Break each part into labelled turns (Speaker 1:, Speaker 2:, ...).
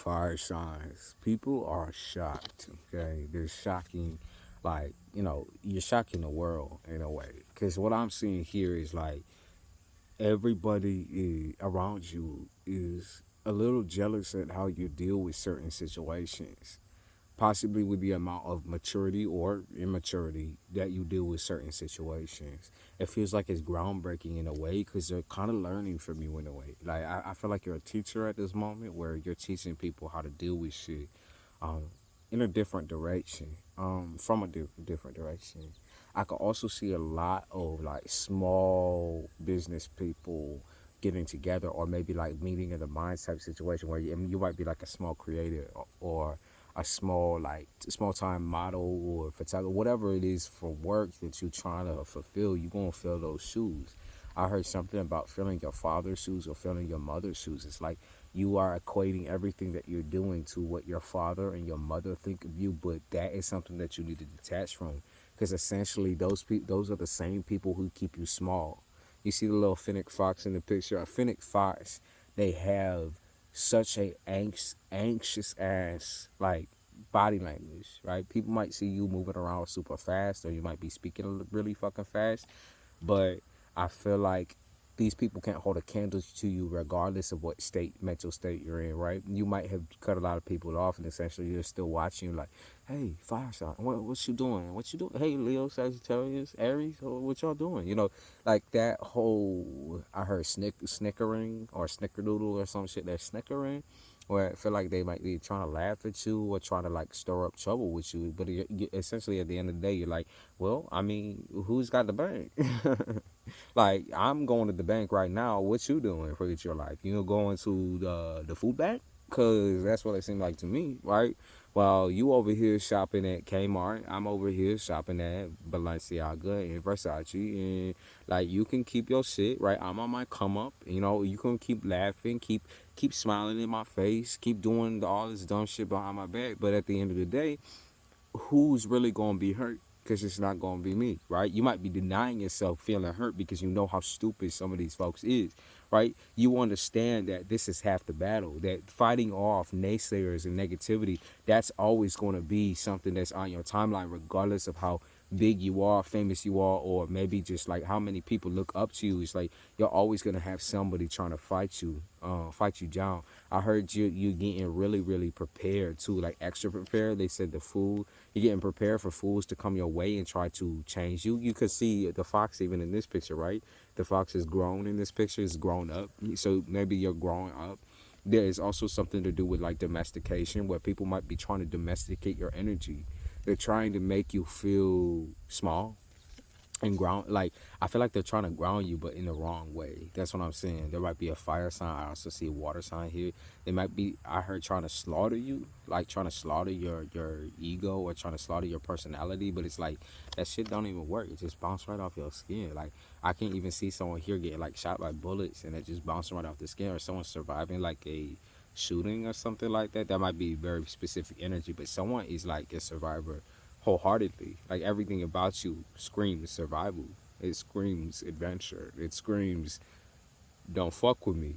Speaker 1: fire signs, people are shocked. Okay, they're shocking, like you're shocking the world in a way. Because what I'm seeing here is like everybody around you is a little jealous at how you deal with certain situations, possibly with the amount of maturity or immaturity that you deal with certain situations. It feels like it's groundbreaking in a way because they're kind of learning from you in a way. Like I feel like you're a teacher at this moment where you're teaching people how to deal with shit um, in a different direction, from a different direction. I could also see a lot of like small business people getting together, or maybe like meeting in the mind type situation where you might be like a small creator or a small like small time model or photographer, whatever it is for work that you're trying to fulfill. You're gonna fill those shoes. I heard something about filling your father's shoes or filling your mother's shoes. It's like you are equating everything that you're doing to what your father and your mother think of you, but that is something that you need to detach from, because essentially those are the same people who keep you small. You see the little fennec fox in the picture. A fennec fox, they have such a anxious ass like body language, right? People might see you moving around super fast, or you might be speaking really fucking fast, but I feel like these people can't hold a candle to you regardless of what mental state you're in, right? You might have cut a lot of people off, and essentially they're still watching you like, hey, fire sign, what you doing? What you doing? Hey, Leo, Sagittarius, Aries, what y'all doing? Like that whole, I heard snickering or snickerdoodle or some shit, they're snickering, where I feel like they might be trying to laugh at you or trying to like stir up trouble with you. But essentially at the end of the day, you're like, well, I mean, who's got the bank? Like, I'm going to the bank right now. What you doing for your life? Going to the food bank? Because that's what it seemed like to me, right? While you over here shopping at Kmart, I'm over here shopping at Balenciaga and Versace. And, like, you can keep your shit, right? I'm on my come up. You can keep laughing, keep smiling in my face, keep doing all this dumb shit behind my back. But at the end of the day, who's really going to be hurt? Because it's not going to be me, right? You might be denying yourself feeling hurt because you know how stupid some of these folks is, right? You understand that this is half the battle, that fighting off naysayers and negativity, that's always going to be something that's on your timeline, regardless of how big you are, famous you are, or maybe just like how many people look up to you. It's like you're always gonna have somebody trying to fight you down. I heard you getting really, really prepared too, like extra prepared. They said the food, you're getting prepared for fools to come your way and try to change you. You could see the fox even in this picture, right? The fox is grown in this picture, is grown up. So maybe you're growing up. There is also something to do with like domestication, where people might be trying to domesticate your energy. They're trying to make you feel small and ground. Like, I feel like they're trying to ground you, but in the wrong way. That's what I'm saying. There might be a fire sign. I also see a water sign here. They might be, I heard, trying to slaughter you, like trying to slaughter your ego or trying to slaughter your personality. But it's like that shit don't even work. It just bounce right off your skin. Like, I can't even see someone here getting like shot by bullets and it just bouncing right off the skin, or someone surviving like a shooting or something like that. That might be very specific energy, but someone is like a survivor wholeheartedly. Like, everything about you screams survival. It screams adventure. It screams don't fuck with me.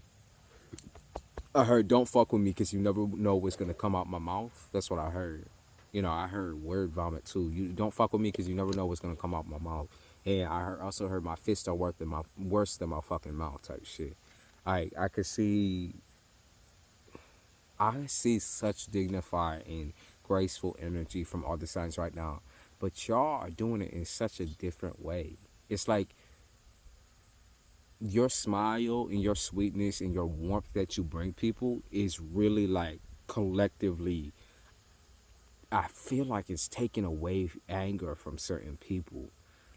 Speaker 1: I heard don't fuck with me because you never know what's gonna come out my mouth. That's what I heard. I heard word vomit too. You don't fuck with me because you never know what's gonna come out my mouth. And also heard my fists are worse than my fucking mouth type shit. I could see, I see such dignified and graceful energy from all the signs right now, but y'all are doing it in such a different way. It's like your smile and your sweetness and your warmth that you bring people is really like collectively, I feel like it's taking away anger from certain people.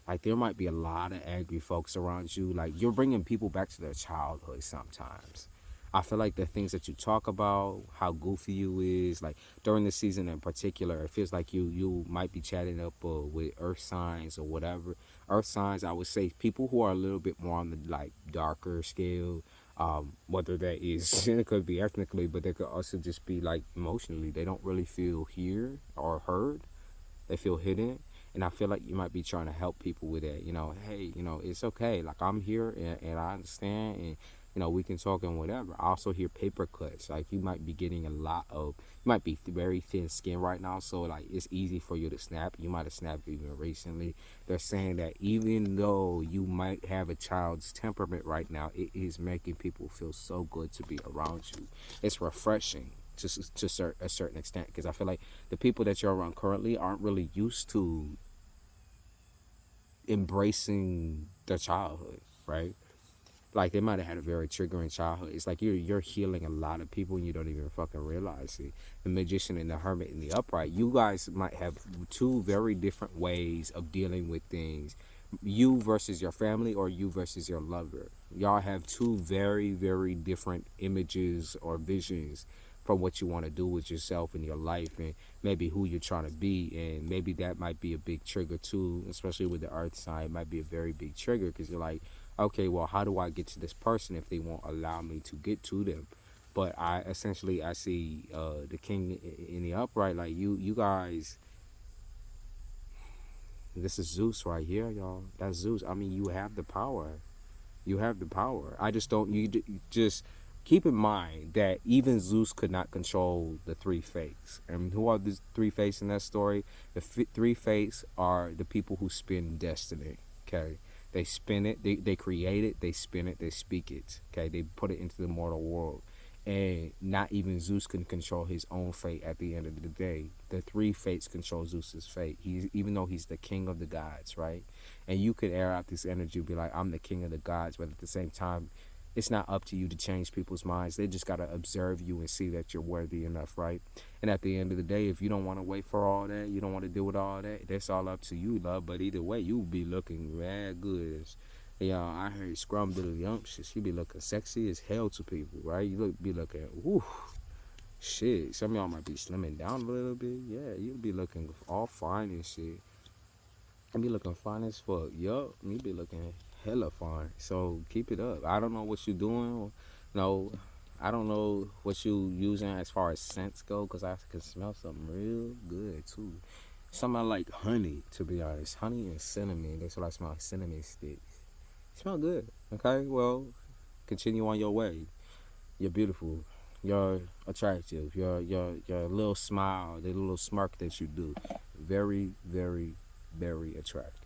Speaker 1: Like, there might be a lot of angry folks around you. Like, you're bringing people back to their childhood sometimes. I feel like the things that you talk about, how goofy you is, like during the season in particular, it feels like you might be chatting up with earth signs or whatever. Earth signs, I would say people who are a little bit more on the like darker scale, whether that is it could be ethnically, but they could also just be like emotionally. They don't really feel here or heard. They feel hidden. And I feel like you might be trying to help people with that. Hey, it's okay. Like, I'm here and I understand. And we can talk and whatever. I also hear paper cuts. Like you might be getting a lot of, you might be very thin skin right now, so like it's easy for you to snap. You might have snapped even recently. They're saying that even though you might have a child's temperament right now, it is making people feel so good to be around you. It's refreshing to a certain extent, because I feel like the people that you're around currently aren't really used to embracing their childhood, right? Like they might have had a very triggering childhood. It's like you're healing a lot of people and you don't even fucking realize it. The magician and the hermit and the upright. You guys might have two very different ways of dealing with things. You versus your family, or you versus your lover. Y'all have two very, very different images or visions for what you want to do with yourself and your life, and maybe who you're trying to be. And maybe that might be a big trigger too, especially with the earth sign. It might be a very big trigger because you're like, okay, well, how do I get to this person if they won't allow me to get to them? But I see the king in the upright. Like you guys, this is Zeus right here, y'all. That's Zeus. I mean, you have the power. You have the power. I just don't. Just keep in mind that even Zeus could not control the three fates. And who are the three fates in that story? The three fates are the people who spin destiny. Okay, they spin it. They create it. They spin it. They speak it. Okay, they put it into the mortal world. And not even Zeus can control his own fate at the end of the day. The three fates control Zeus's fate. He's, even though he's the king of the gods, right? And you could air out this energy, be like, I'm the king of the gods, but at the same time, it's not up to you to change people's minds. They just gotta observe you and see that you're worthy enough, right? And at the end of the day, if you don't want to wait for all that, you don't want to deal with all that, that's all up to you, love. But either way, you be looking mad good. Yeah, I heard Scrum Diddly Umptious. He be looking sexy as hell to people, right? Be looking, whoo, shit. Some of y'all might be slimming down a little bit. Yeah, you be looking all fine and shit. I be looking fine as fuck. Yup, you be looking hella fine. So keep it up. I don't know what you doing. No, I don't know what you using as far as scents go, cause I can smell something real good too. Something like honey, to be honest. Honey and cinnamon. That's what I smell, like cinnamon sticks. Smell good. Okay, well, continue on your way. You're beautiful. You're attractive. Your little smile, the little smirk that you do, very, very, very attractive.